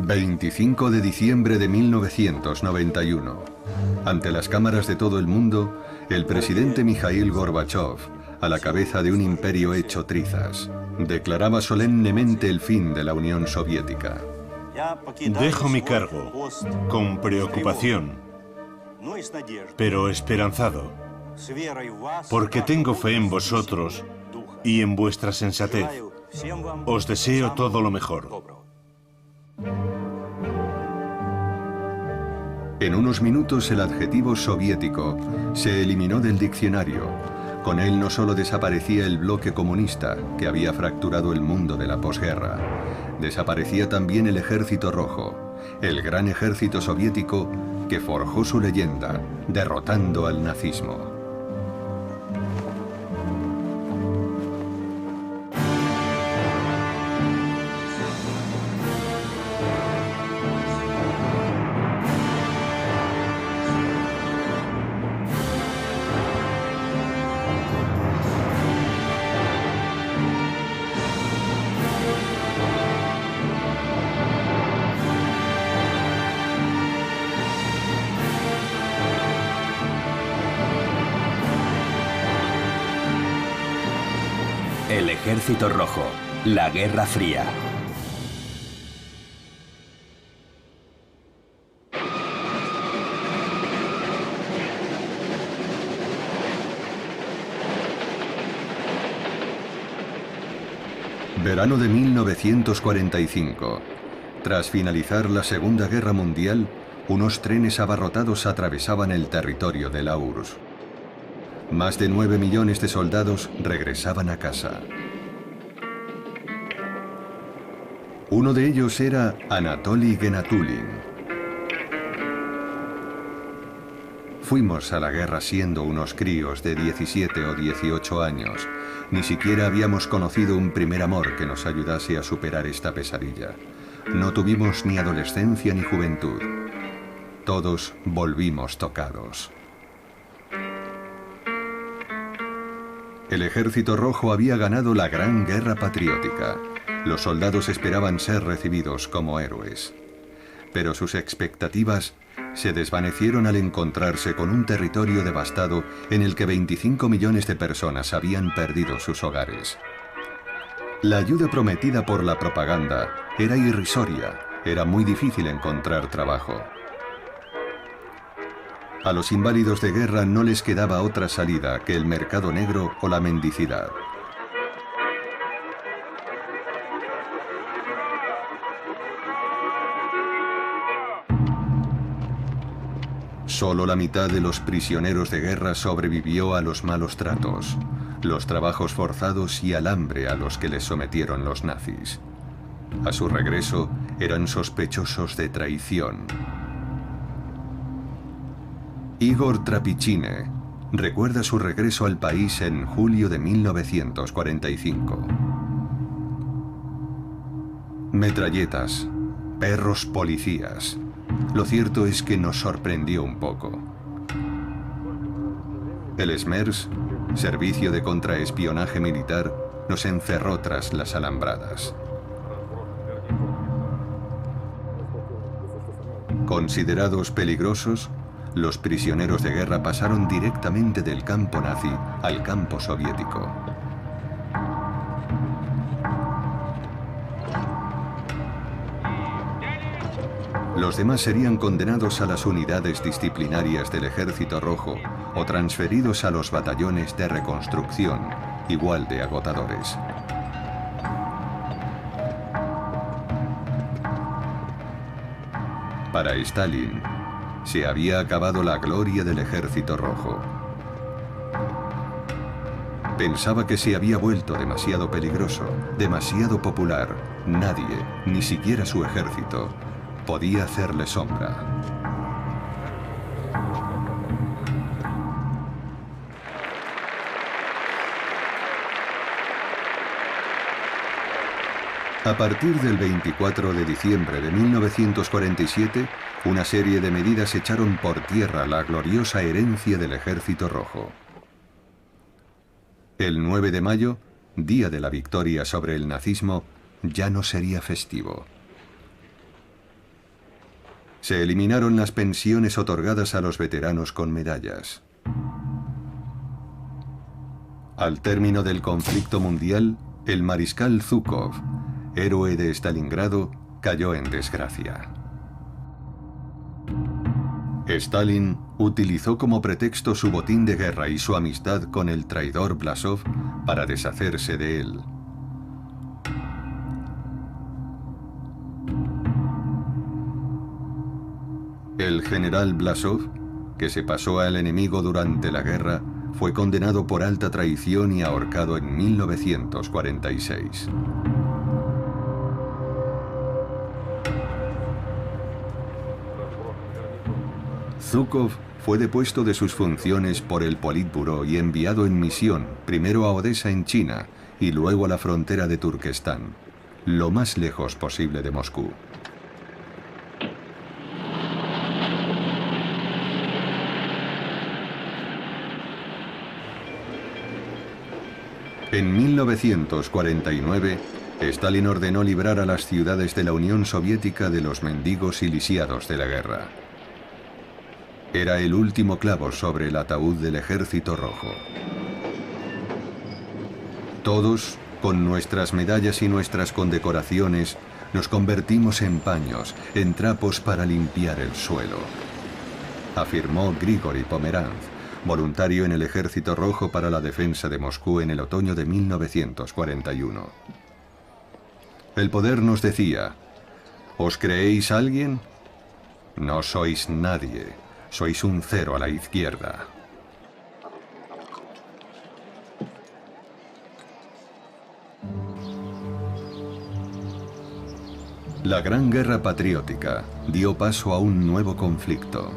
25 de diciembre de 1991. Ante las cámaras de todo el mundo, el presidente Mikhail Gorbachev, a la cabeza de un imperio hecho trizas, declaraba solemnemente el fin de la Unión Soviética. Dejo mi cargo con preocupación, pero esperanzado, porque tengo fe en vosotros y en vuestra sensatez. Os deseo todo lo mejor. En unos minutos el adjetivo soviético se eliminó del diccionario. Con él no solo desaparecía el bloque comunista, que había fracturado el mundo de la posguerra, desaparecía también el Ejército Rojo, el gran ejército soviético que forjó su leyenda, derrotando al nazismo. El Ejército Rojo, la Guerra Fría. Verano de 1945. Tras finalizar la Segunda Guerra Mundial, unos trenes abarrotados atravesaban el territorio de la URSS. Más de 9 millones de soldados regresaban a casa. Uno de ellos era Anatoly Genatulin. Fuimos a la guerra siendo unos críos de 17 o 18 años. Ni siquiera habíamos conocido un primer amor que nos ayudase a superar esta pesadilla. No tuvimos ni adolescencia ni juventud. Todos volvimos tocados. El Ejército Rojo había ganado la Gran Guerra Patriótica. Los soldados esperaban ser recibidos como héroes. Pero sus expectativas se desvanecieron al encontrarse con un territorio devastado en el que 25 millones de personas habían perdido sus hogares. La ayuda prometida por la propaganda era irrisoria. Era muy difícil encontrar trabajo. A los inválidos de guerra no les quedaba otra salida que el mercado negro o la mendicidad. Solo la mitad de los prisioneros de guerra sobrevivió a los malos tratos, los trabajos forzados y al hambre a los que les sometieron los nazis. A su regreso eran sospechosos de traición. Igor Trapichine recuerda su regreso al país en julio de 1945. Metralletas, perros policías. Lo cierto es que nos sorprendió un poco. El SMERS, Servicio de Contraespionaje Militar, nos encerró tras las alambradas. Considerados peligrosos, los prisioneros de guerra pasaron directamente del campo nazi al campo soviético. Los demás serían condenados a las unidades disciplinarias del Ejército Rojo o transferidos a los batallones de reconstrucción, igual de agotadores. Para Stalin, se había acabado la gloria del Ejército Rojo. Pensaba que se había vuelto demasiado peligroso, demasiado popular. Nadie, ni siquiera su ejército, podía hacerle sombra. A partir del 24 de diciembre de 1947, una serie de medidas echaron por tierra la gloriosa herencia del Ejército Rojo. El 9 de mayo, día de la victoria sobre el nazismo, ya no sería festivo. Se eliminaron las pensiones otorgadas a los veteranos con medallas. Al término del conflicto mundial, el mariscal Zhukov, héroe de Stalingrado, cayó en desgracia. Stalin utilizó como pretexto su botín de guerra y su amistad con el traidor Blasov para deshacerse de él. El general Blasov, que se pasó al enemigo durante la guerra, fue condenado por alta traición y ahorcado en 1946. Zhukov fue depuesto de sus funciones por el Politburó y enviado en misión, primero a Odessa en China y luego a la frontera de Turquestán, lo más lejos posible de Moscú. En 1949, Stalin ordenó librar a las ciudades de la Unión Soviética de los mendigos y lisiados de la guerra. Era el último clavo sobre el ataúd del Ejército Rojo. Todos, con nuestras medallas y nuestras condecoraciones, nos convertimos en paños, en trapos para limpiar el suelo, afirmó Grigori Pomeranz, voluntario en el Ejército Rojo para la defensa de Moscú en el otoño de 1941. El poder nos decía: ¿os creéis alguien? No sois nadie, sois un cero a la izquierda. La Gran Guerra Patriótica dio paso a un nuevo conflicto.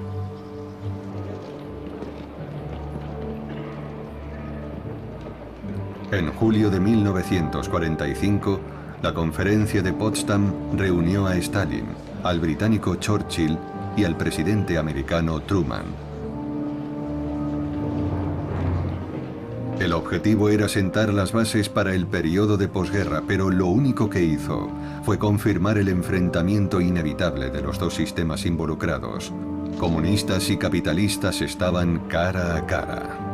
En julio de 1945, la Conferencia de Potsdam reunió a Stalin, al británico Churchill y al presidente americano Truman. El objetivo era sentar las bases para el periodo de posguerra, pero lo único que hizo fue confirmar el enfrentamiento inevitable de los dos sistemas involucrados. Comunistas y capitalistas estaban cara a cara.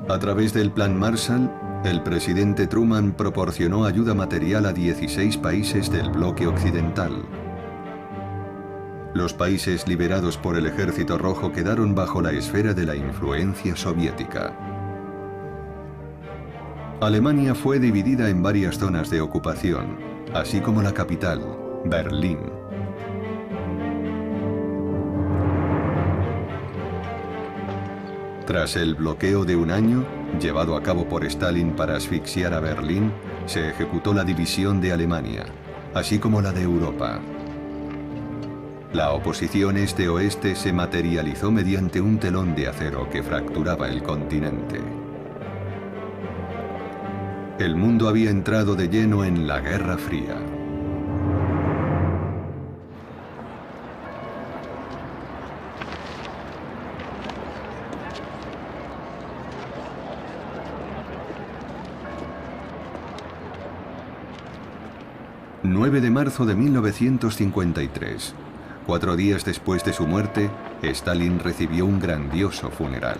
A través del Plan Marshall, el presidente Truman proporcionó ayuda material a 16 países del bloque occidental. Los países liberados por el Ejército Rojo quedaron bajo la esfera de la influencia soviética. Alemania fue dividida en varias zonas de ocupación, así como la capital, Berlín. Tras el bloqueo de un año, llevado a cabo por Stalin para asfixiar a Berlín, se ejecutó la división de Alemania, así como la de Europa. La oposición este-oeste se materializó mediante un telón de acero que fracturaba el continente. El mundo había entrado de lleno en la Guerra Fría. El 9 de marzo de 1953, 4 días después de su muerte, Stalin recibió un grandioso funeral.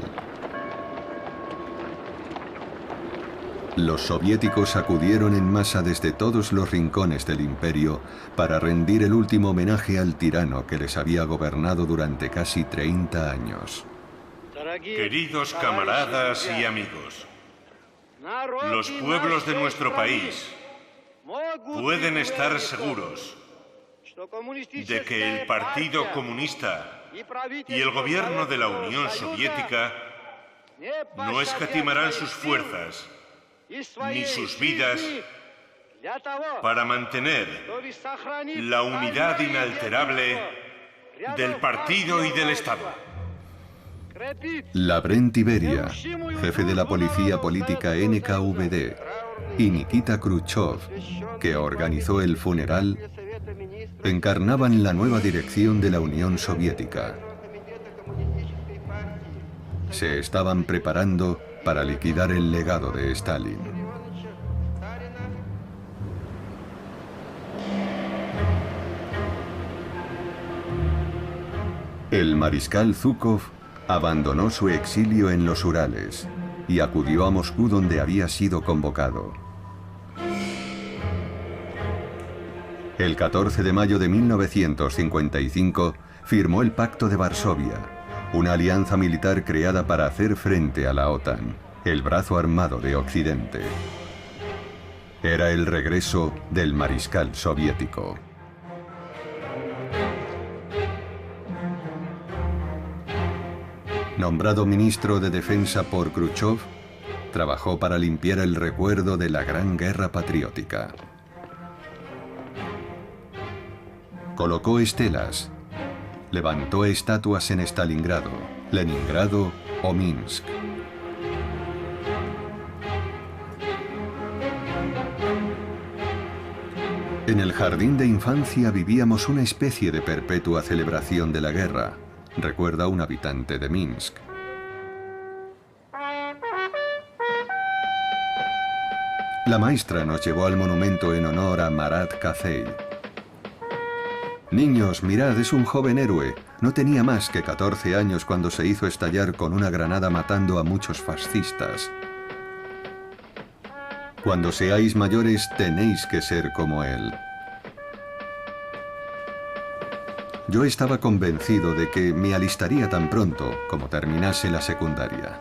Los soviéticos acudieron en masa desde todos los rincones del imperio para rendir el último homenaje al tirano que les había gobernado durante casi 30 años. Queridos camaradas y amigos, los pueblos de nuestro país pueden estar seguros de que el Partido Comunista y el gobierno de la Unión Soviética no escatimarán sus fuerzas ni sus vidas para mantener la unidad inalterable del partido y del Estado. Lavrent Beria, jefe de la policía política NKVD, y Nikita Khrushchev, que organizó el funeral, encarnaban la nueva dirección de la Unión Soviética. Se estaban preparando para liquidar el legado de Stalin. El mariscal Zhukov abandonó su exilio en los Urales y acudió a Moscú, donde había sido convocado. El 14 de mayo de 1955 firmó el Pacto de Varsovia, una alianza militar creada para hacer frente a la OTAN, el brazo armado de Occidente. Era el regreso del mariscal soviético. Nombrado ministro de Defensa por Khrushchev, trabajó para limpiar el recuerdo de la Gran Guerra Patriótica. Colocó estelas, levantó estatuas en Stalingrado, Leningrado o Minsk. En el jardín de infancia vivíamos una especie de perpetua celebración de la guerra, recuerda un habitante de Minsk. La maestra nos llevó al monumento en honor a Marat Kazei. Niños, mirad, es un joven héroe. No tenía más que 14 años cuando se hizo estallar con una granada matando a muchos fascistas. Cuando seáis mayores tenéis que ser como él. Yo estaba convencido de que me alistaría tan pronto como terminase la secundaria.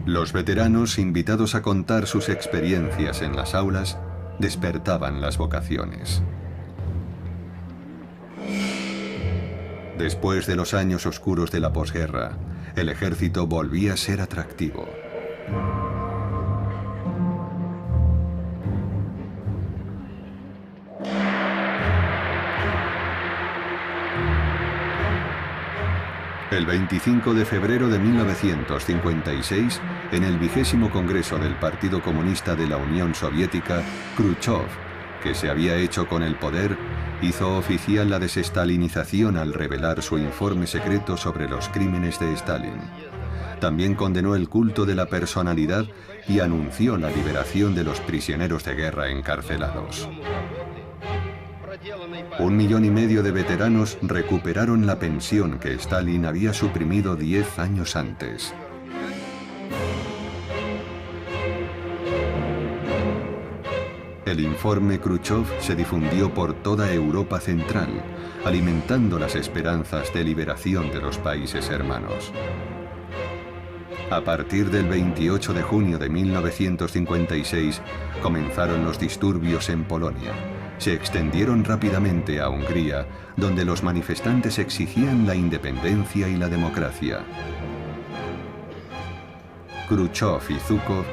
Los veteranos, invitados a contar sus experiencias en las aulas, despertaban las vocaciones. Después de los años oscuros de la posguerra, el ejército volvía a ser atractivo. El 25 de febrero de 1956, en el 20º Congreso del Partido Comunista de la Unión Soviética, Khrushchev, que se había hecho con el poder, hizo oficial la desestalinización al revelar su informe secreto sobre los crímenes de Stalin. También condenó el culto de la personalidad y anunció la liberación de los prisioneros de guerra encarcelados. 1,5 millones de veteranos recuperaron la pensión que Stalin había suprimido 10 años antes. El informe Khrushchev se difundió por toda Europa Central, alimentando las esperanzas de liberación de los países hermanos. A partir del 28 de junio de 1956 comenzaron los disturbios en Polonia. Se extendieron rápidamente a Hungría, donde los manifestantes exigían la independencia y la democracia. Khrushchev y Zhukov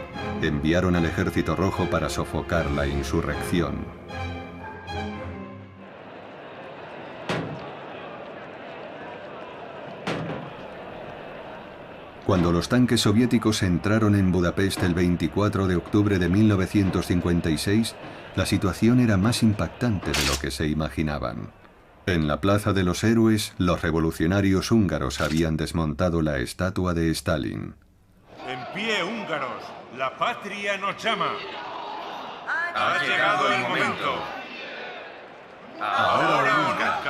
enviaron al Ejército Rojo para sofocar la insurrección. Cuando los tanques soviéticos entraron en Budapest el 24 de octubre de 1956, la situación era más impactante de lo que se imaginaban. En la Plaza de los Héroes, los revolucionarios húngaros habían desmontado la estatua de Stalin. En pie, húngaros, la patria nos llama. Ha llegado el momento. Ahora o nunca.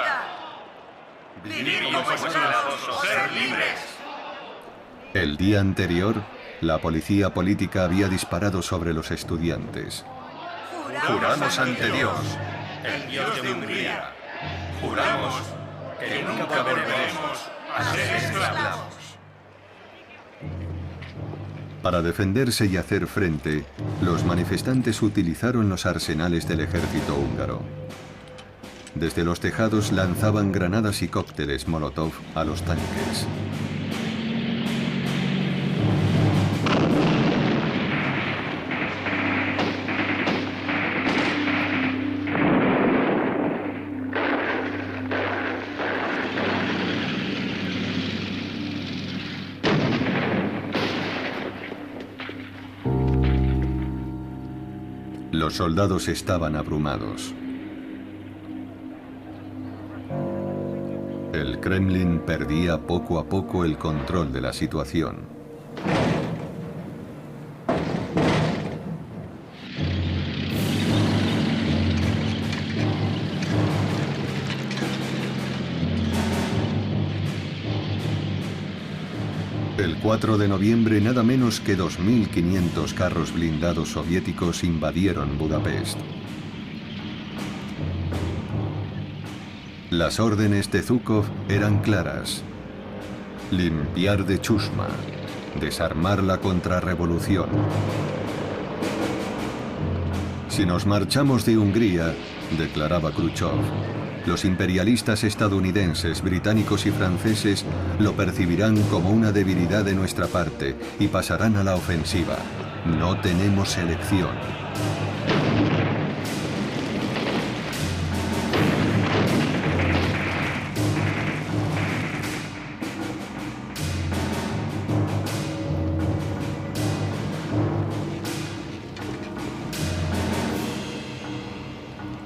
Vivir como esclavos o ser libres. El día anterior, la policía política había disparado sobre los estudiantes. Juramos ante Dios, el Dios de Hungría. Juramos que nunca volveremos a ser esclavos. Para defenderse y hacer frente, los manifestantes utilizaron los arsenales del ejército húngaro. Desde los tejados lanzaban granadas y cócteles Molotov a los tanques. Los soldados estaban abrumados. El Kremlin perdía poco a poco el control de la situación. El 4 de noviembre, nada menos que 2.500 carros blindados soviéticos invadieron Budapest. Las órdenes de Zhukov eran claras: limpiar de Chusma, desarmar la contrarrevolución. Si nos marchamos de Hungría, declaraba Khrushchev, los imperialistas estadounidenses, británicos y franceses lo percibirán como una debilidad de nuestra parte y pasarán a la ofensiva. No tenemos elección.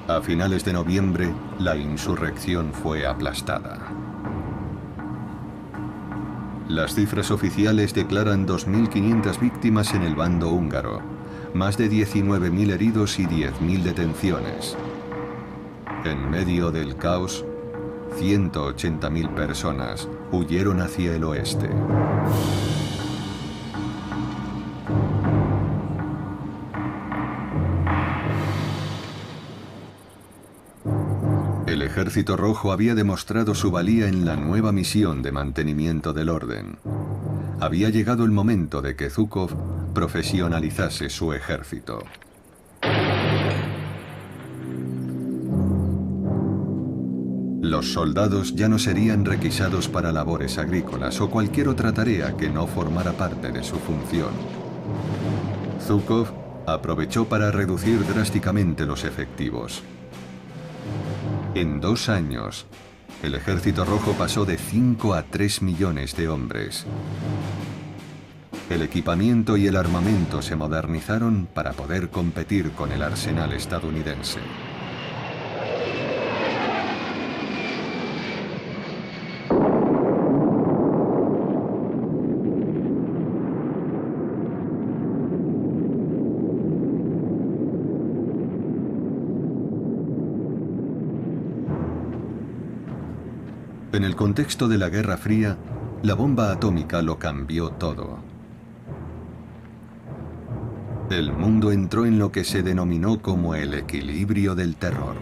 A finales de noviembre, la insurrección fue aplastada. Las cifras oficiales declaran 2.500 víctimas en el bando húngaro, más de 19.000 heridos y 10.000 detenciones. En medio del caos, 180.000 personas huyeron hacia el oeste. El Ejército Rojo había demostrado su valía en la nueva misión de mantenimiento del orden. Había llegado el momento de que Zhukov profesionalizase su ejército. Los soldados ya no serían requisados para labores agrícolas o cualquier otra tarea que no formara parte de su función. Zhukov aprovechó para reducir drásticamente los efectivos. En 2 años, el Ejército Rojo pasó de 5 a 3 millones de hombres. El equipamiento y el armamento se modernizaron para poder competir con el arsenal estadounidense. En el contexto de la Guerra Fría, la bomba atómica lo cambió todo. El mundo entró en lo que se denominó como el equilibrio del terror.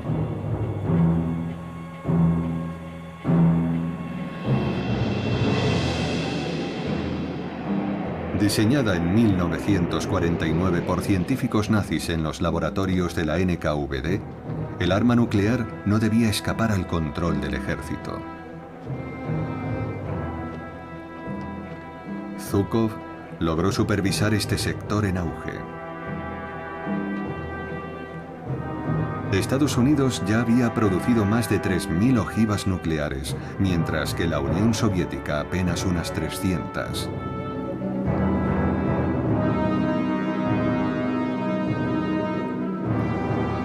Diseñada en 1949 por científicos nazis en los laboratorios de la NKVD, el arma nuclear no debía escapar al control del ejército. Zhukov logró supervisar este sector en auge. Estados Unidos ya había producido más de 3.000 ojivas nucleares, mientras que la Unión Soviética apenas unas 300.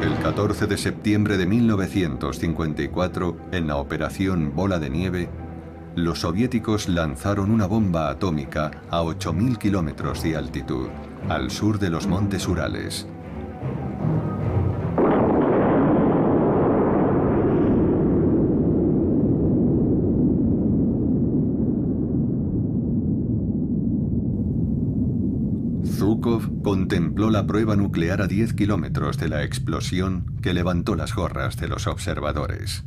El 14 de septiembre de 1954, en la Operación Bola de Nieve, los soviéticos lanzaron una bomba atómica a 8.000 kilómetros de altitud, al sur de los montes Urales. Zhukov contempló la prueba nuclear a 10 kilómetros de la explosión que levantó las gorras de los observadores.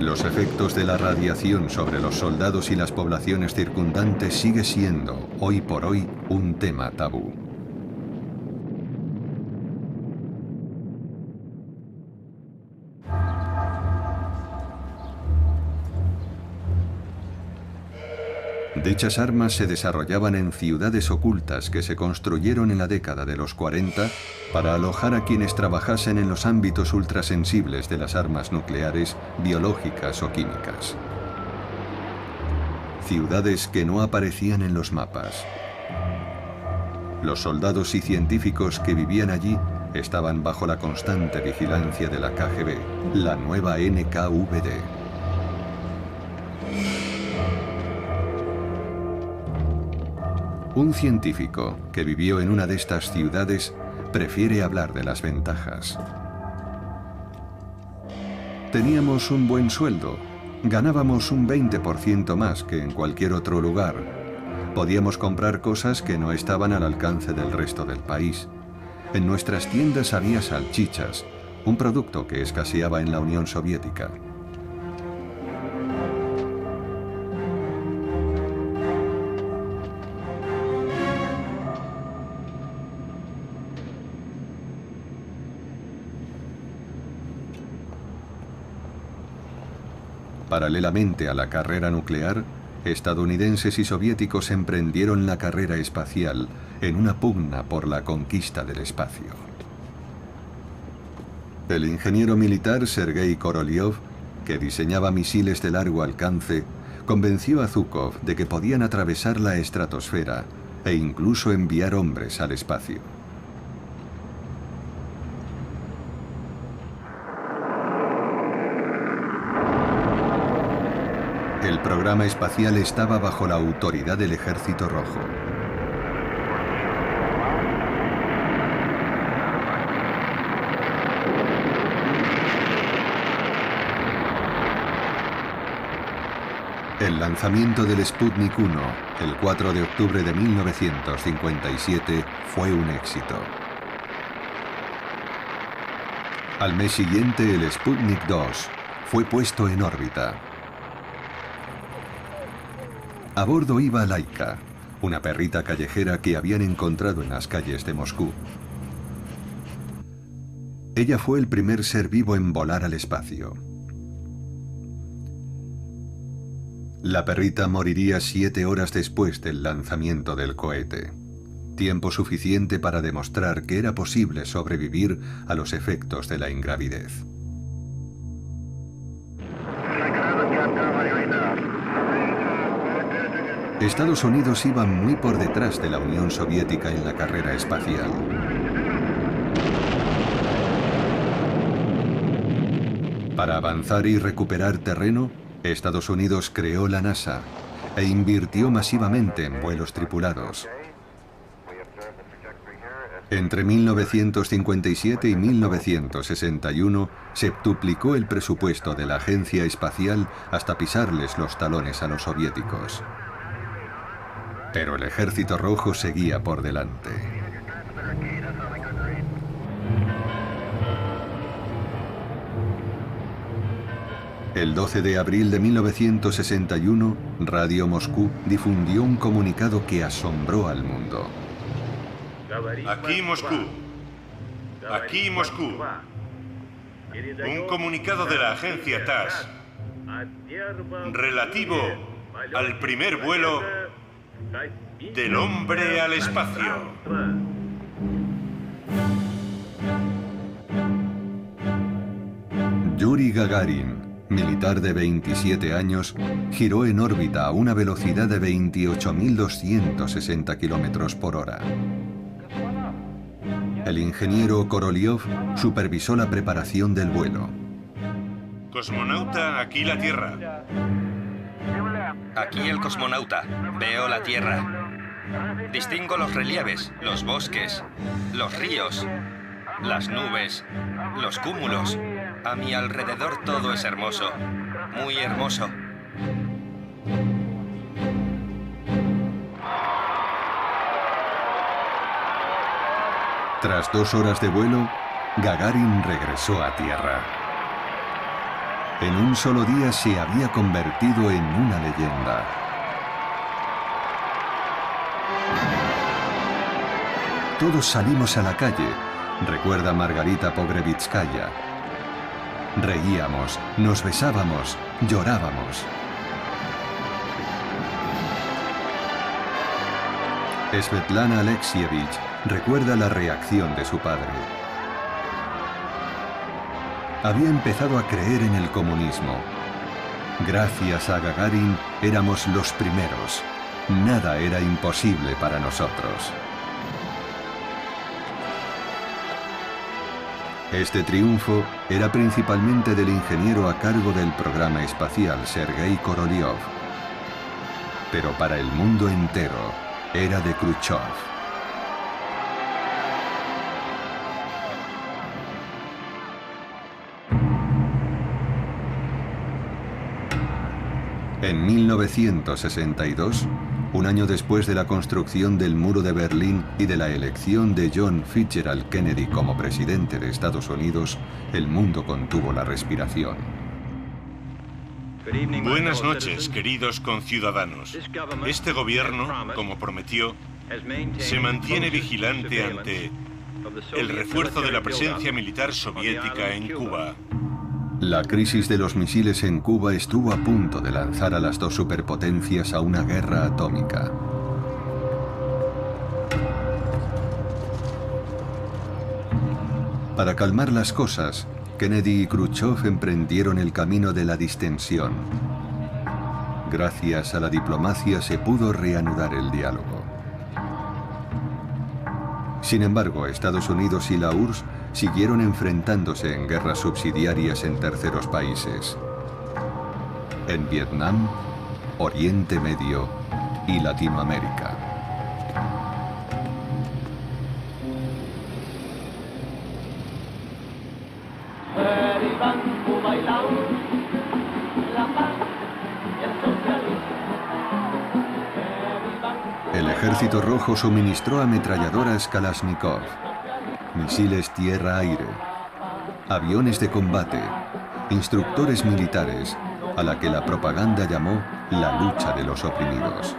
Los efectos de la radiación sobre los soldados y las poblaciones circundantes sigue siendo, hoy por hoy, un tema tabú. Dichas armas se desarrollaban en ciudades ocultas que se construyeron en la década de los 40 para alojar a quienes trabajasen en los ámbitos ultrasensibles de las armas nucleares, biológicas o químicas. Ciudades que no aparecían en los mapas. Los soldados y científicos que vivían allí estaban bajo la constante vigilancia de la KGB, la nueva NKVD. Un científico que vivió en una de estas ciudades prefiere hablar de las ventajas. Teníamos un buen sueldo, Ganábamos un 20% más que en cualquier otro lugar. Podíamos comprar cosas que no estaban al alcance del resto del país. En nuestras tiendas había salchichas, un producto que escaseaba en la Unión Soviética. Paralelamente a la carrera nuclear, estadounidenses y soviéticos emprendieron la carrera espacial en una pugna por la conquista del espacio. El ingeniero militar Sergei Korolev, que diseñaba misiles de largo alcance, convenció a Zhukov de que podían atravesar la estratosfera e incluso enviar hombres al espacio. El programa espacial estaba bajo la autoridad del Ejército Rojo. El lanzamiento del Sputnik 1, el 4 de octubre de 1957, fue un éxito. Al mes siguiente, el Sputnik 2 fue puesto en órbita. A bordo iba Laika, una perrita callejera que habían encontrado en las calles de Moscú. Ella fue el primer ser vivo en volar al espacio. La perrita moriría 7 horas después del lanzamiento del cohete. Tiempo suficiente para demostrar que era posible sobrevivir a los efectos de la ingravidez. Estados Unidos iba muy por detrás de la Unión Soviética en la carrera espacial. Para avanzar y recuperar terreno, Estados Unidos creó la NASA e invirtió masivamente en vuelos tripulados. Entre 1957 y 1961 septuplicó el presupuesto de la agencia espacial hasta pisarles los talones a los soviéticos. Pero el Ejército Rojo seguía por delante. El 12 de abril de 1961, Radio Moscú difundió un comunicado que asombró al mundo. Aquí Moscú. Aquí Moscú. Un comunicado de la agencia TASS relativo al primer vuelo del hombre al espacio. Yuri Gagarin, militar de 27 años, giró en órbita a una velocidad de 28.260 kilómetros por hora. El ingeniero Korolev supervisó la preparación del vuelo. Cosmonauta, aquí la Tierra. Aquí el cosmonauta. Veo la Tierra. Distingo los relieves, los bosques, los ríos, las nubes, los cúmulos. A mi alrededor todo es hermoso, muy hermoso. Tras 2 horas de vuelo, Gagarin regresó a Tierra. En un solo día se había convertido en una leyenda. Todos salimos a la calle, recuerda Margarita Pogrevitskaya. Reíamos, nos besábamos, llorábamos. Svetlana Alexievich recuerda la reacción de su padre. Había empezado a creer en el comunismo. Gracias a Gagarin éramos los primeros. Nada era imposible para nosotros. Este triunfo era principalmente del ingeniero a cargo del programa espacial Sergei Korolev. Pero para el mundo entero era de Khrushchev. En 1962, un año después de la construcción del Muro de Berlín y de la elección de John Fitzgerald Kennedy como presidente de Estados Unidos, el mundo contuvo la respiración. Buenas noches, queridos conciudadanos. Este gobierno, como prometió, se mantiene vigilante ante el refuerzo de la presencia militar soviética en Cuba. La crisis de los misiles en Cuba estuvo a punto de lanzar a las dos superpotencias a una guerra atómica. Para calmar las cosas, Kennedy y Khrushchev emprendieron el camino de la distensión. Gracias a la diplomacia se pudo reanudar el diálogo. Sin embargo, Estados Unidos y la URSS siguieron enfrentándose en guerras subsidiarias en terceros países. En Vietnam, Oriente Medio y Latinoamérica. El Ejército Rojo suministró ametralladoras Kalashnikov, misiles tierra-aire, aviones de combate, instructores militares, a la que la propaganda llamó la lucha de los oprimidos.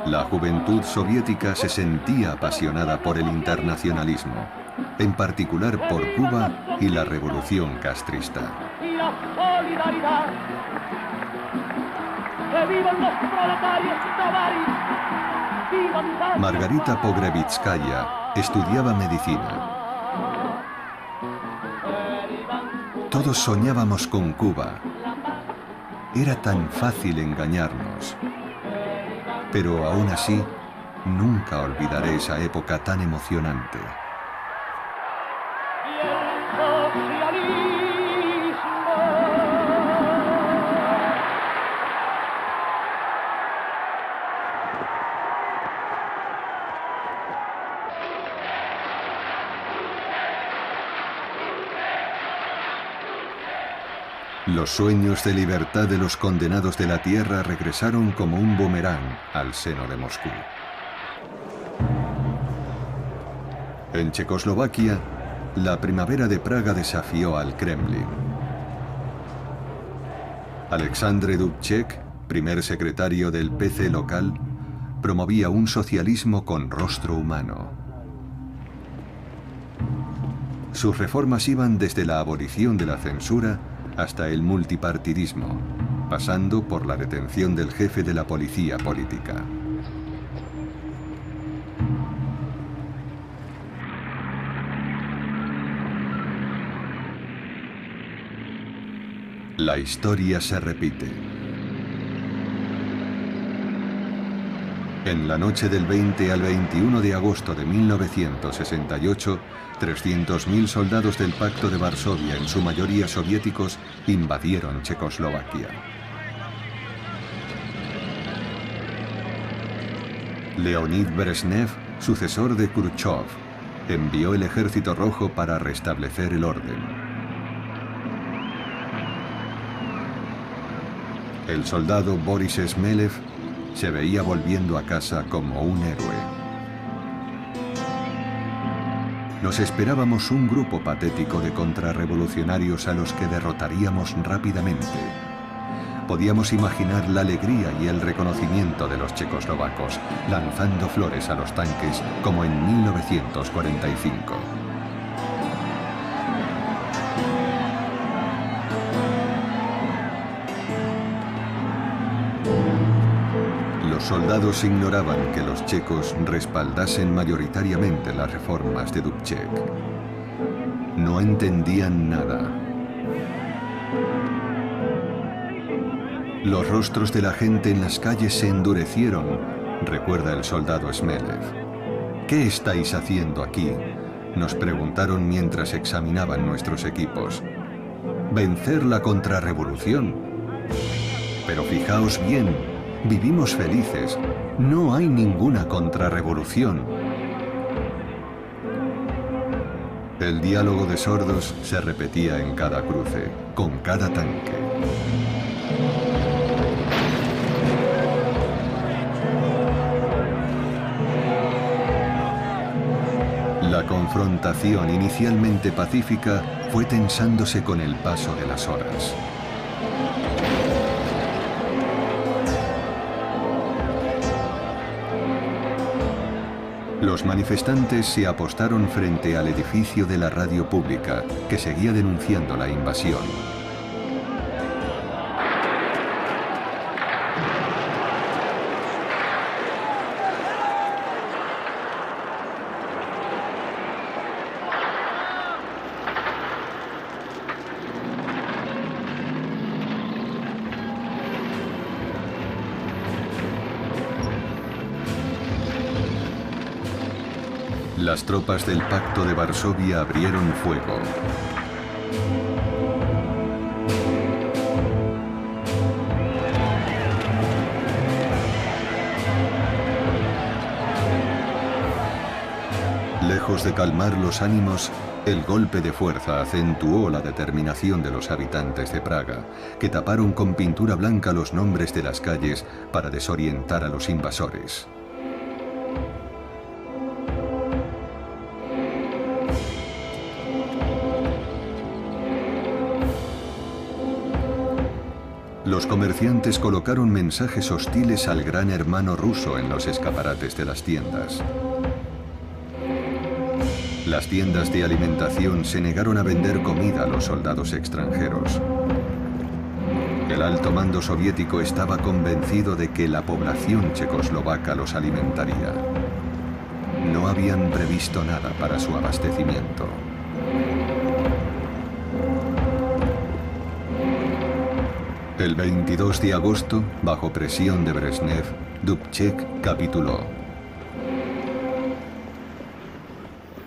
La juventud soviética se sentía apasionada por el internacionalismo, en particular por Cuba y la revolución castrista. Margarita Pogrevitskaya estudiaba medicina. Todos soñábamos con Cuba. Era tan fácil engañarnos. Pero aún así, nunca olvidaré esa época tan emocionante. Los sueños de libertad de los condenados de la tierra regresaron como un boomerang al seno de Moscú. En Checoslovaquia, la primavera de Praga desafió al Kremlin. Alexandre Dubček, primer secretario del PC local, promovía un socialismo con rostro humano. Sus reformas iban desde la abolición de la censura hasta el multipartidismo, pasando por la detención del jefe de la policía política. La historia se repite. En la noche del 20 al 21 de agosto de 1968, 300.000 soldados del Pacto de Varsovia, en su mayoría soviéticos, invadieron Checoslovaquia. Leonid Brezhnev, sucesor de Khrushchev, envió el Ejército Rojo para restablecer el orden. El soldado Boris Smelev se veía volviendo a casa como un héroe. Nos esperábamos un grupo patético de contrarrevolucionarios a los que derrotaríamos rápidamente. Podíamos imaginar la alegría y el reconocimiento de los checoslovacos, lanzando flores a los tanques como en 1945. Los soldados ignoraban que los checos respaldasen mayoritariamente las reformas de Dubček. No entendían nada. Los rostros de la gente en las calles se endurecieron, recuerda el soldado Smelev. ¿Qué estáis haciendo aquí?, nos preguntaron mientras examinaban nuestros equipos. Vencer la contrarrevolución. Pero fijaos bien, vivimos felices. No hay ninguna contrarrevolución. El diálogo de sordos se repetía en cada cruce, con cada tanque. La confrontación inicialmente pacífica fue tensándose con el paso de las horas. Los manifestantes se apostaron frente al edificio de la radio pública, que seguía denunciando la invasión. Las tropas del Pacto de Varsovia abrieron fuego. Lejos de calmar los ánimos, el golpe de fuerza acentuó la determinación de los habitantes de Praga, que taparon con pintura blanca los nombres de las calles para desorientar a los invasores. Los comerciantes colocaron mensajes hostiles al gran hermano ruso en los escaparates de las tiendas. Las tiendas de alimentación se negaron a vender comida a los soldados extranjeros. El alto mando soviético estaba convencido de que la población checoslovaca los alimentaría. No habían previsto nada para su abastecimiento. El 22 de agosto, bajo presión de Brezhnev, Dubček capituló.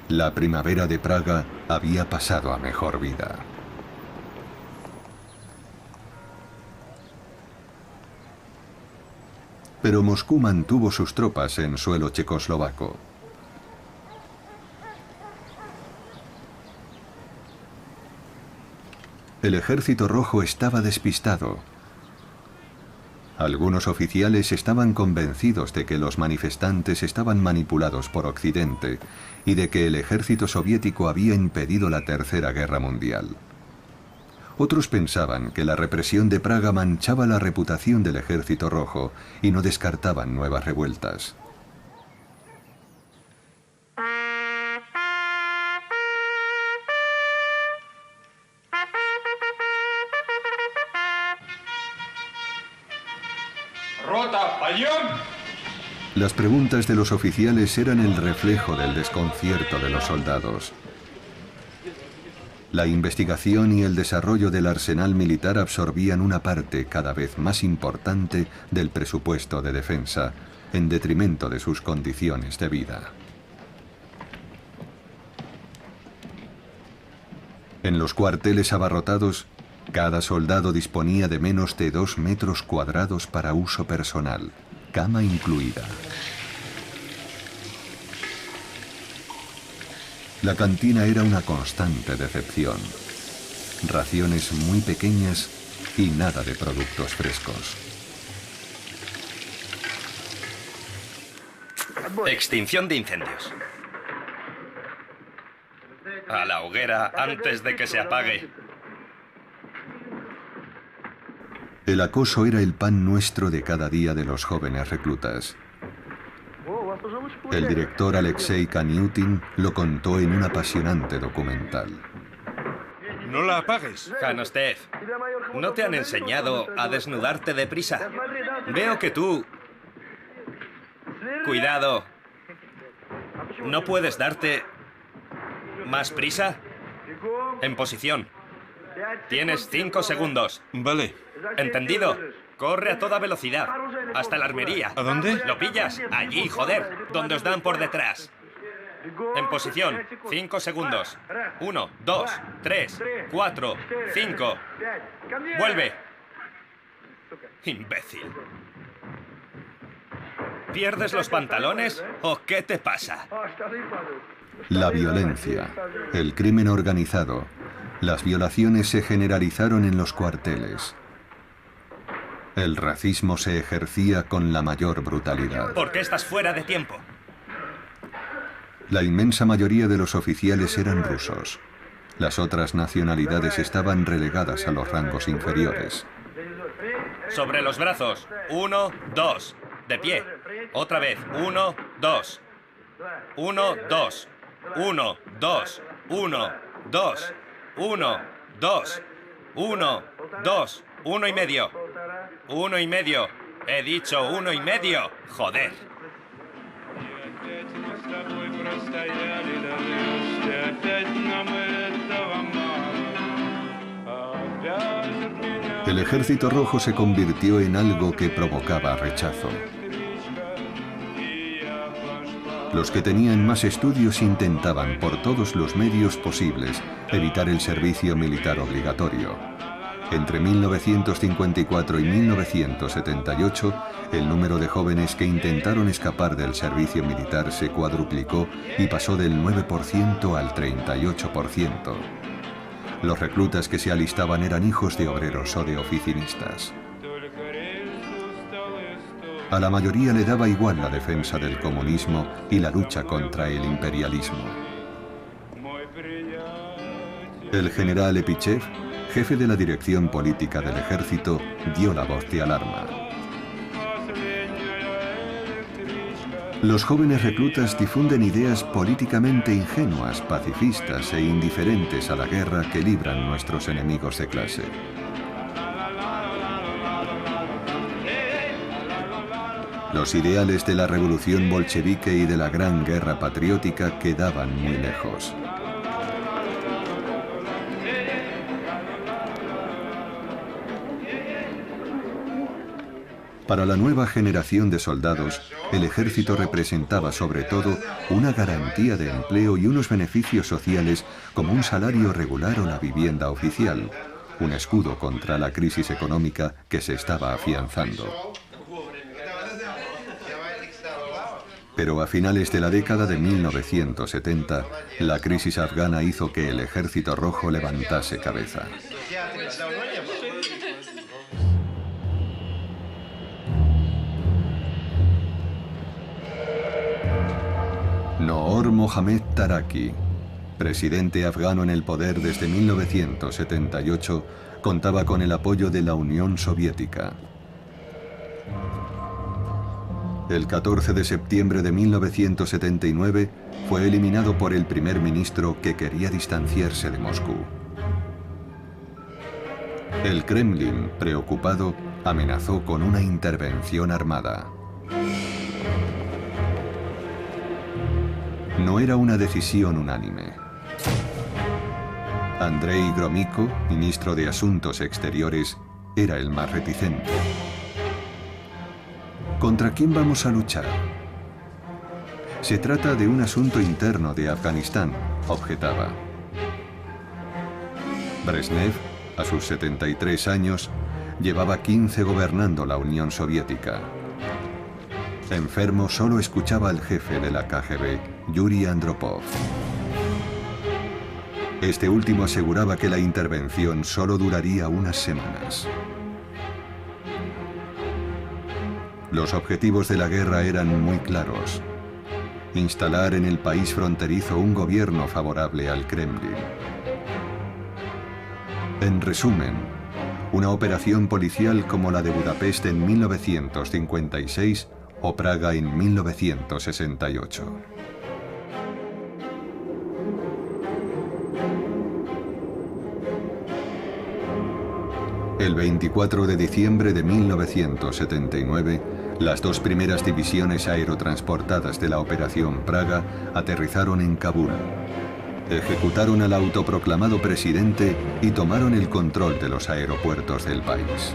La primavera de Praga había pasado a mejor vida. Pero Moscú mantuvo sus tropas en suelo checoslovaco. El Ejército Rojo estaba despistado. Algunos oficiales estaban convencidos de que los manifestantes estaban manipulados por Occidente y de que el ejército soviético había impedido la Tercera Guerra Mundial. Otros pensaban que la represión de Praga manchaba la reputación del Ejército Rojo y no descartaban nuevas revueltas. Las preguntas de los oficiales eran el reflejo del desconcierto de los soldados. La investigación y el desarrollo del arsenal militar absorbían una parte cada vez más importante del presupuesto de defensa, en detrimento de sus condiciones de vida. En los cuarteles abarrotados, cada soldado disponía de menos de 2 metros cuadrados para uso personal, cama incluida. La cantina era una constante decepción. Raciones muy pequeñas y nada de productos frescos. Extinción de incendios. A la hoguera antes de que se apague. El acoso era el pan nuestro de cada día de los jóvenes reclutas. El director Alexei Kaniutin lo contó en un apasionante documental. ¡No la apagues! Janostev, ¿no te han enseñado a desnudarte deprisa? Veo que tú... Cuidado. ¿No puedes darte más prisa? En posición. Tienes 5 segundos. Vale. ¿Entendido? Corre a toda velocidad. Hasta la armería. ¿A dónde? ¿Lo pillas? Allí, joder. Donde os dan por detrás. En posición. 5 segundos. 1, 2, 3, 4, 5. Vuelve. Imbécil. ¿Pierdes los pantalones o qué te pasa? La violencia, el crimen organizado, las violaciones se generalizaron en los cuarteles. El racismo se ejercía con la mayor brutalidad. ¿Por qué estás fuera de tiempo? La inmensa mayoría de los oficiales eran rusos. Las otras nacionalidades estaban relegadas a los rangos inferiores. Sobre los brazos. 1, 2. De pie. Otra vez. 1, 2. 1, 2. 1, 2. 1, 2. 1, 2. 1, 2. 1 y medio. 1 y medio. He dicho 1 y medio. Joder. El Ejército Rojo se convirtió en algo que provocaba rechazo. Los que tenían más estudios intentaban por todos los medios posibles evitar el servicio militar obligatorio. Entre 1954 y 1978, el número de jóvenes que intentaron escapar del servicio militar se cuadruplicó y pasó del 9% al 38%. Los reclutas que se alistaban eran hijos de obreros o de oficinistas. A la mayoría le daba igual la defensa del comunismo y la lucha contra el imperialismo. El general Epichev, jefe de la dirección política del ejército, dio la voz de alarma. Los jóvenes reclutas difunden ideas políticamente ingenuas, pacifistas e indiferentes a la guerra que libran nuestros enemigos de clase. Los ideales de la revolución bolchevique y de la gran guerra patriótica quedaban muy lejos. Para la nueva generación de soldados, el ejército representaba sobre todo una garantía de empleo y unos beneficios sociales como un salario regular o la vivienda oficial, un escudo contra la crisis económica que se estaba afianzando. Pero a finales de la década de 1970, la crisis afgana hizo que el Ejército Rojo levantase cabeza. Noor Mohammad Taraki, presidente afgano en el poder desde 1978, contaba con el apoyo de la Unión Soviética. El 14 de septiembre de 1979 fue eliminado por el primer ministro que quería distanciarse de Moscú. El Kremlin, preocupado, amenazó con una intervención armada. No era una decisión unánime. Andrei Gromyko, ministro de Asuntos Exteriores, era el más reticente. ¿Contra quién vamos a luchar? Se trata de un asunto interno de Afganistán, objetaba. Brezhnev, a sus 73 años, llevaba 15 gobernando la Unión Soviética. Enfermo, solo escuchaba al jefe de la KGB, Yuri Andropov. Este último aseguraba que la intervención solo duraría unas semanas. Los objetivos de la guerra eran muy claros. Instalar en el país fronterizo un gobierno favorable al Kremlin. En resumen, una operación policial como la de Budapest en 1956 o Praga en 1968. El 24 de diciembre de 1979, las dos primeras divisiones aerotransportadas de la Operación Praga aterrizaron en Kabul. Ejecutaron al autoproclamado presidente y tomaron el control de los aeropuertos del país.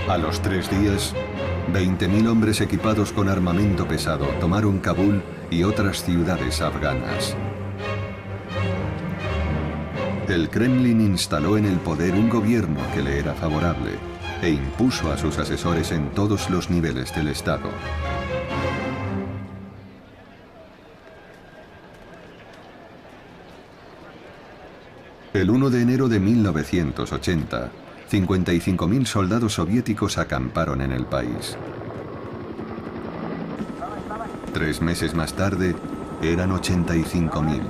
A los 3 días, 20.000 hombres equipados con armamento pesado tomaron Kabul y otras ciudades afganas. El Kremlin instaló en el poder un gobierno que le era favorable e impuso a sus asesores en todos los niveles del Estado. El 1 de enero de 1980, 55.000 soldados soviéticos acamparon en el país. 3 meses más tarde, eran 85.000.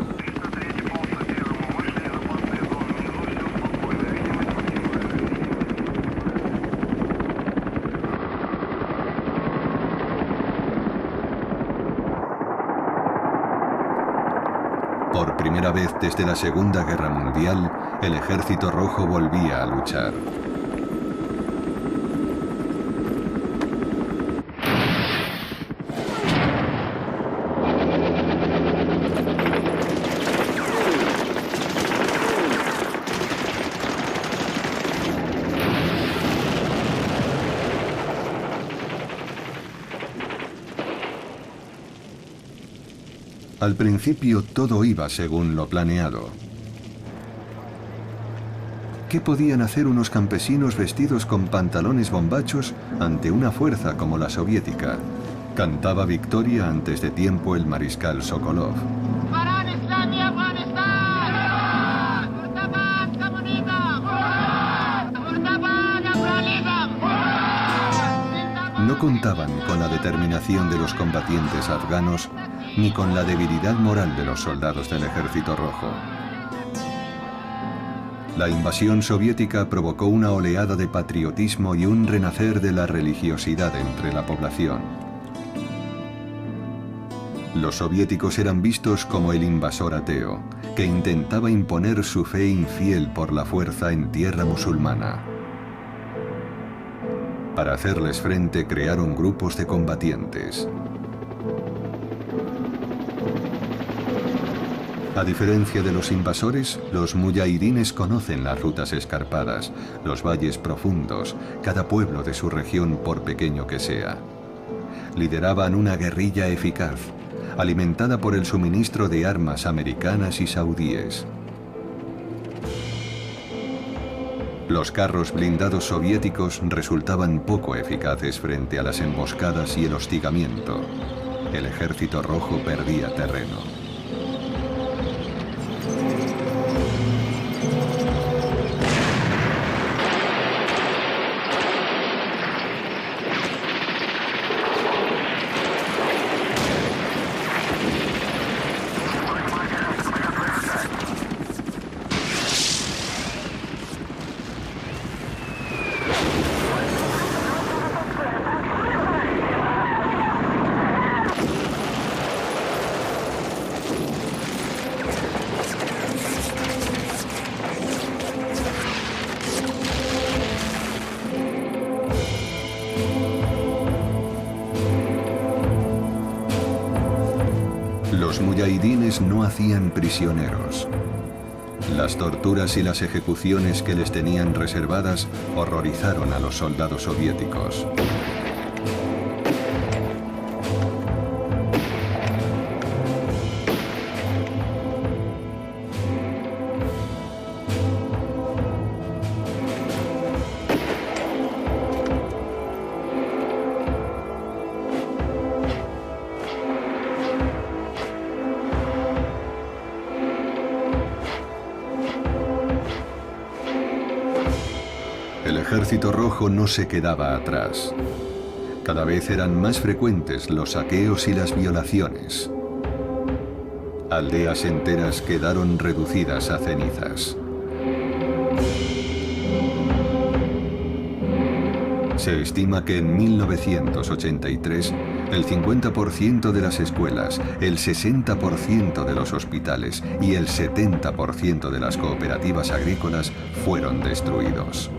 Por primera vez desde la Segunda Guerra Mundial, el Ejército Rojo volvía a luchar. Al principio todo iba según lo planeado. ¿Qué podían hacer unos campesinos vestidos con pantalones bombachos ante una fuerza como la soviética? Cantaba victoria antes de tiempo el mariscal Sokolov. No contaban con la determinación de los combatientes afganos ni con la debilidad moral de los soldados del Ejército Rojo. La invasión soviética provocó una oleada de patriotismo y un renacer de la religiosidad entre la población. Los soviéticos eran vistos como el invasor ateo, que intentaba imponer su fe infiel por la fuerza en tierra musulmana. Para hacerles frente crearon grupos de combatientes. A diferencia de los invasores, los muyahidines conocen las rutas escarpadas, los valles profundos, cada pueblo de su región por pequeño que sea. Lideraban una guerrilla eficaz, alimentada por el suministro de armas americanas y saudíes. Los carros blindados soviéticos resultaban poco eficaces frente a las emboscadas y el hostigamiento. El Ejército Rojo perdía terreno. Los muyahidines no hacían prisioneros. Las torturas y las ejecuciones que les tenían reservadas horrorizaron a los soldados soviéticos. El Ejército Rojo no se quedaba atrás. Cada vez eran más frecuentes los saqueos y las violaciones. Aldeas enteras quedaron reducidas a cenizas. Se estima que en 1983 el 50% de las escuelas, el 60% de los hospitales y el 70% de las cooperativas agrícolas fueron destruidos.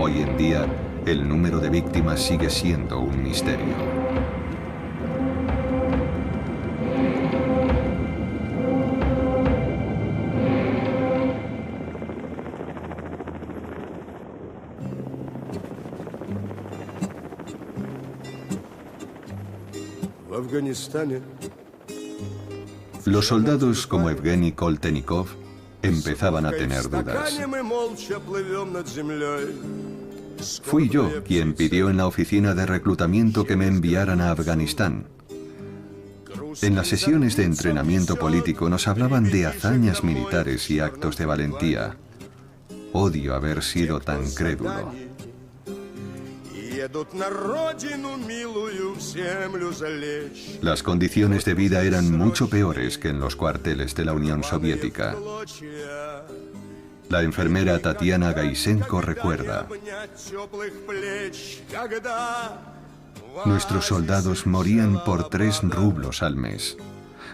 Hoy en día, el número de víctimas sigue siendo un misterio. Los soldados como Evgeny Koltenikov empezaban a tener dudas. Fui yo quien pidió en la oficina de reclutamiento que me enviaran a Afganistán. En las sesiones de entrenamiento político nos hablaban de hazañas militares y actos de valentía. Odio haber sido tan crédulo. Las condiciones de vida eran mucho peores que en los cuarteles de la Unión Soviética. La enfermera Tatiana Gaisenko recuerda: nuestros soldados morían por 3 rublos al mes.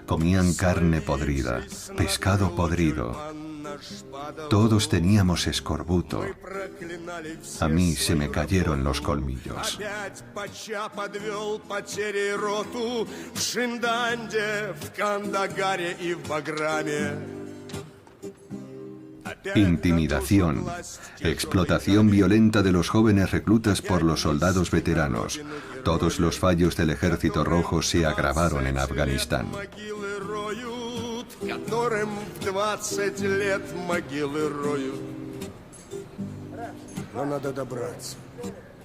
Comían carne podrida, pescado podrido. Todos teníamos escorbuto. A mí se me cayeron los colmillos. Intimidación, explotación violenta de los jóvenes reclutas por los soldados veteranos. Todos los fallos del Ejército Rojo se agravaron en Afganistán.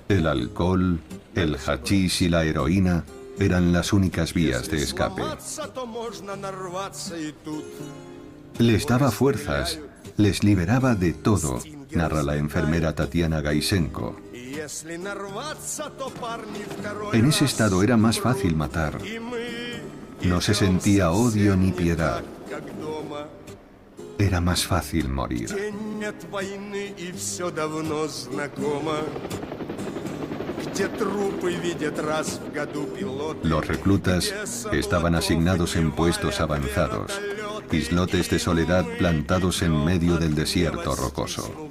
El alcohol, el hachís y la heroína eran las únicas vías de escape. Les daba fuerzas, les liberaba de todo, narra la enfermera Tatiana Gaisenko. En ese estado era más fácil matar. No se sentía odio ni piedad. Era más fácil morir. Los reclutas estaban asignados en puestos avanzados, islotes de soledad plantados en medio del desierto rocoso.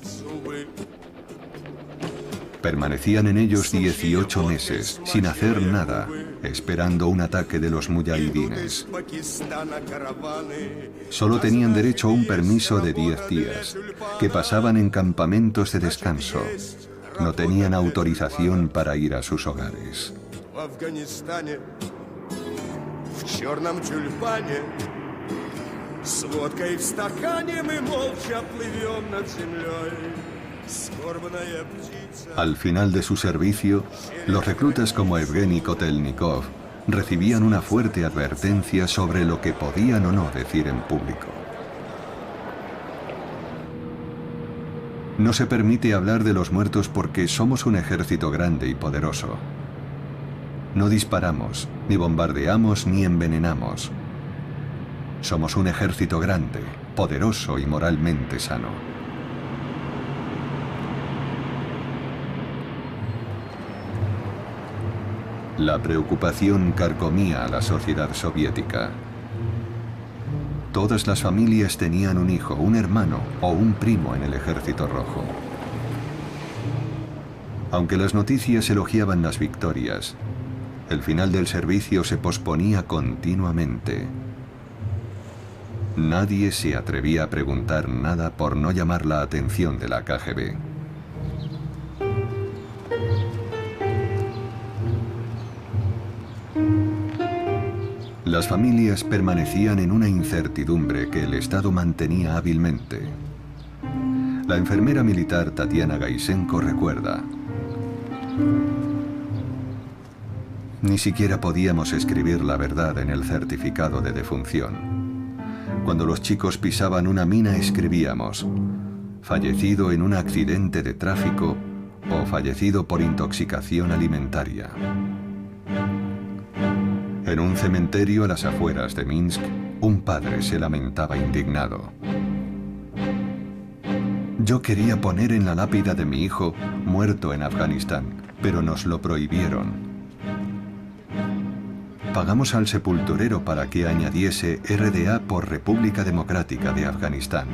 Permanecían en ellos 18 meses, sin hacer nada, esperando un ataque de los muyahidines. Solo tenían derecho a un permiso de 10 días, que pasaban en campamentos de descanso. No tenían autorización para ir a sus hogares. Al final de su servicio, los reclutas como Evgeny Kotelnikov recibían una fuerte advertencia sobre lo que podían o no decir en público. No se permite hablar de los muertos porque somos un ejército grande y poderoso. No disparamos, ni bombardeamos, ni envenenamos. Somos un ejército grande, poderoso y moralmente sano. La preocupación carcomía a la sociedad soviética. Todas las familias tenían un hijo, un hermano o un primo en el Ejército Rojo. Aunque las noticias elogiaban las victorias, el final del servicio se posponía continuamente. Nadie se atrevía a preguntar nada por no llamar la atención de la KGB. Las familias permanecían en una incertidumbre que el Estado mantenía hábilmente. La enfermera militar Tatiana Gaisenko recuerda: ni siquiera podíamos escribir la verdad en el certificado de defunción. Cuando los chicos pisaban una mina escribíamos: fallecido en un accidente de tráfico o fallecido por intoxicación alimentaria. En un cementerio a las afueras de Minsk, un padre se lamentaba indignado. Yo quería poner en la lápida de mi hijo muerto en Afganistán, pero nos lo prohibieron. Pagamos al sepulturero para que añadiese RDA por República Democrática de Afganistán.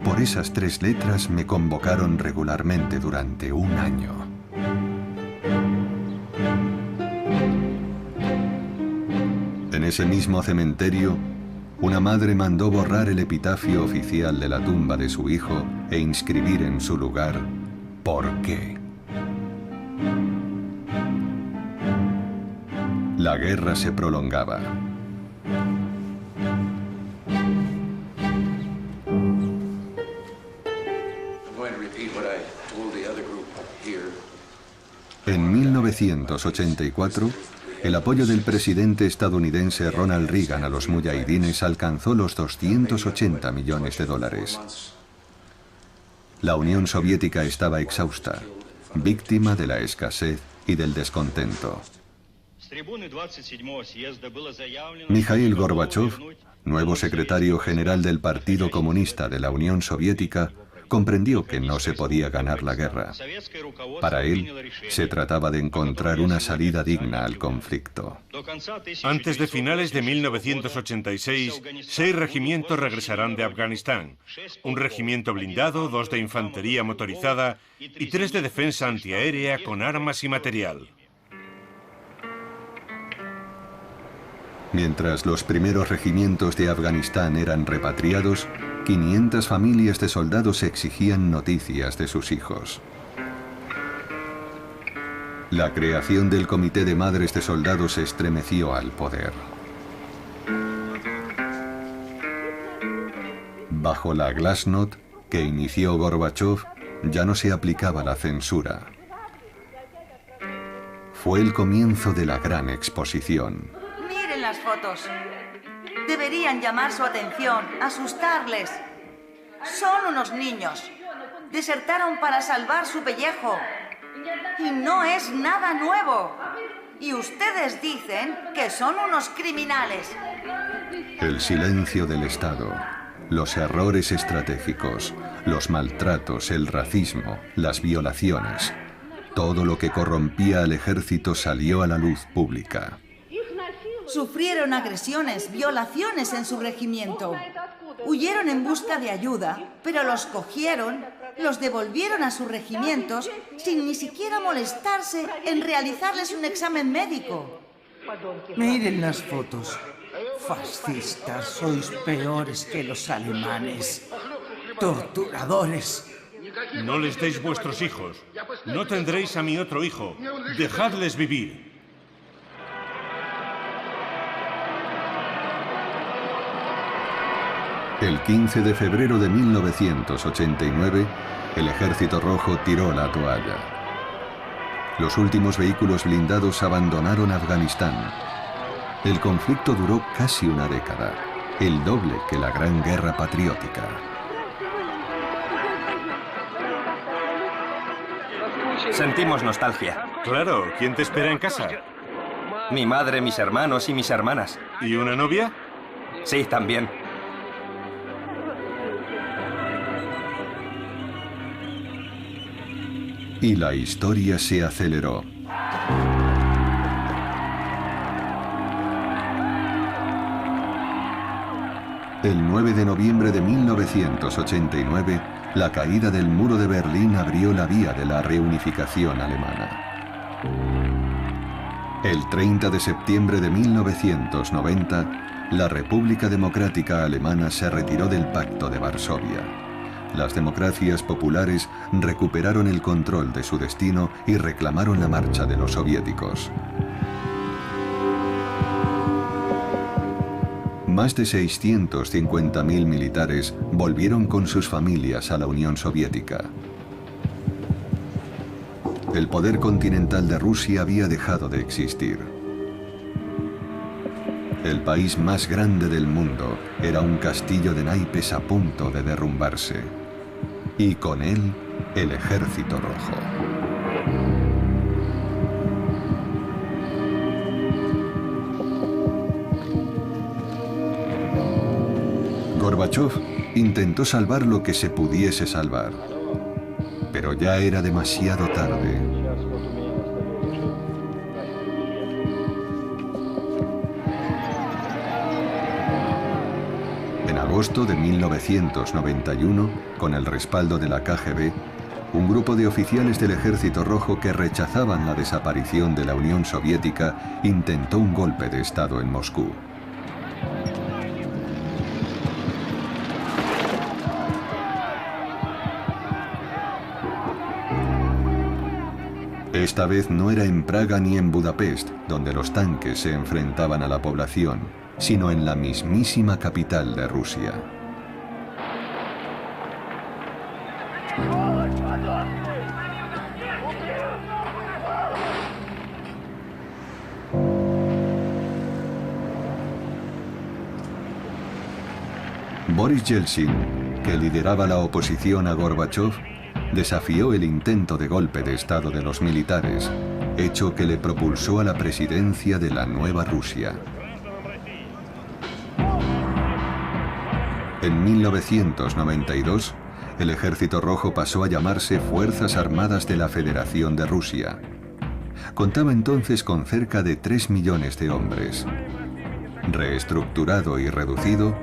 Por esas 3 letras me convocaron regularmente durante un año. En ese mismo cementerio, una madre mandó borrar el epitafio oficial de la tumba de su hijo e inscribir en su lugar: ¿por qué? La guerra se prolongaba. En 1984, el apoyo del presidente estadounidense Ronald Reagan a los muyahidines alcanzó los 280 millones de dólares. La Unión Soviética estaba exhausta, víctima de la escasez y del descontento. Mikhail Gorbachov, nuevo secretario general del Partido Comunista de la Unión Soviética, comprendió que no se podía ganar la guerra. Para él, se trataba de encontrar una salida digna al conflicto. Antes de finales de 1986, 6 regimientos regresarán de Afganistán. Un regimiento blindado, 2 de infantería motorizada y 3 de defensa antiaérea con armas y material. Mientras los primeros regimientos de Afganistán eran repatriados, 500 familias de soldados exigían noticias de sus hijos. La creación del Comité de Madres de Soldados estremeció al poder. Bajo la Glasnost que inició Gorbachov, ya no se aplicaba la censura. Fue el comienzo de la gran exposición. Miren las fotos. Deberían llamar su atención, asustarles. Son unos niños. Desertaron para salvar su pellejo. Y no es nada nuevo. Y ustedes dicen que son unos criminales. El silencio del Estado, los errores estratégicos, los maltratos, el racismo, las violaciones. Todo lo que corrompía al ejército salió a la luz pública. Sufrieron agresiones, violaciones en su regimiento. Huyeron en busca de ayuda, pero los cogieron, los devolvieron a sus regimientos sin ni siquiera molestarse en realizarles un examen médico. Miren las fotos. Fascistas, sois peores que los alemanes. Torturadores. No les deis vuestros hijos. No tendréis a mi otro hijo. Dejadles vivir. El 15 de febrero de 1989, el Ejército Rojo tiró la toalla. Los últimos vehículos blindados abandonaron Afganistán. El conflicto duró casi una década, el doble que la Gran Guerra Patriótica. Sentimos nostalgia. Claro, ¿quién te espera en casa? Mi madre, mis hermanos y mis hermanas. ¿Y una novia? Sí, también. Y la historia se aceleró. El 9 de noviembre de 1989, la caída del muro de Berlín abrió la vía de la reunificación alemana. El 30 de septiembre de 1990, la República Democrática Alemana se retiró del Pacto de Varsovia. Las democracias populares recuperaron el control de su destino y reclamaron la marcha de los soviéticos. Más de 650.000 militares volvieron con sus familias a la Unión Soviética. El poder continental de Rusia había dejado de existir. El país más grande del mundo era un castillo de naipes a punto de derrumbarse. Y con él, el Ejército Rojo. Gorbachov intentó salvar lo que se pudiese salvar, pero ya era demasiado tarde. En agosto de 1991, con el respaldo de la KGB, un grupo de oficiales del Ejército Rojo que rechazaban la desaparición de la Unión Soviética intentó un golpe de Estado en Moscú. Esta vez no era en Praga ni en Budapest, donde los tanques se enfrentaban a la población, sino en la mismísima capital de Rusia. Boris Yeltsin, que lideraba la oposición a Gorbachov, desafió el intento de golpe de Estado de los militares, hecho que le propulsó a la presidencia de la nueva Rusia. En 1992, el Ejército Rojo pasó a llamarse Fuerzas Armadas de la Federación de Rusia. Contaba entonces con cerca de 3 millones de hombres. Reestructurado y reducido,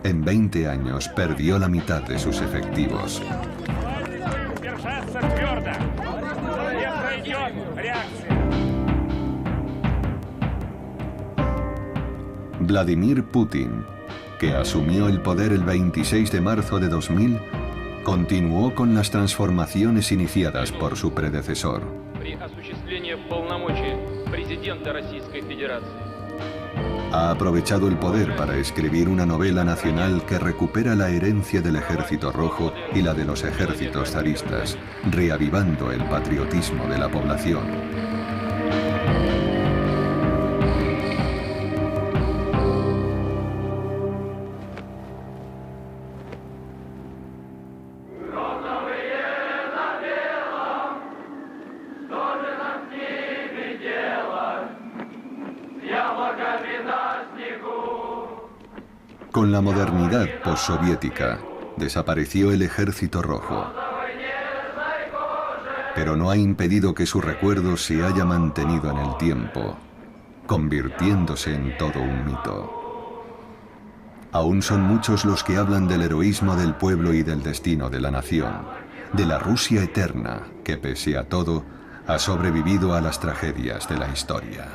en 20 años perdió la mitad de sus efectivos. Vladimir Putin, que asumió el poder el 26 de marzo de 2000, continuó con las transformaciones iniciadas por su predecesor. Ha aprovechado el poder para escribir una novela nacional que recupera la herencia del Ejército Rojo y la de los ejércitos zaristas, reavivando el patriotismo de la población. Con la modernidad postsoviética, desapareció el Ejército Rojo. Pero no ha impedido que su recuerdo se haya mantenido en el tiempo, convirtiéndose en todo un mito. Aún son muchos los que hablan del heroísmo del pueblo y del destino de la nación, de la Rusia eterna que, pese a todo, ha sobrevivido a las tragedias de la historia.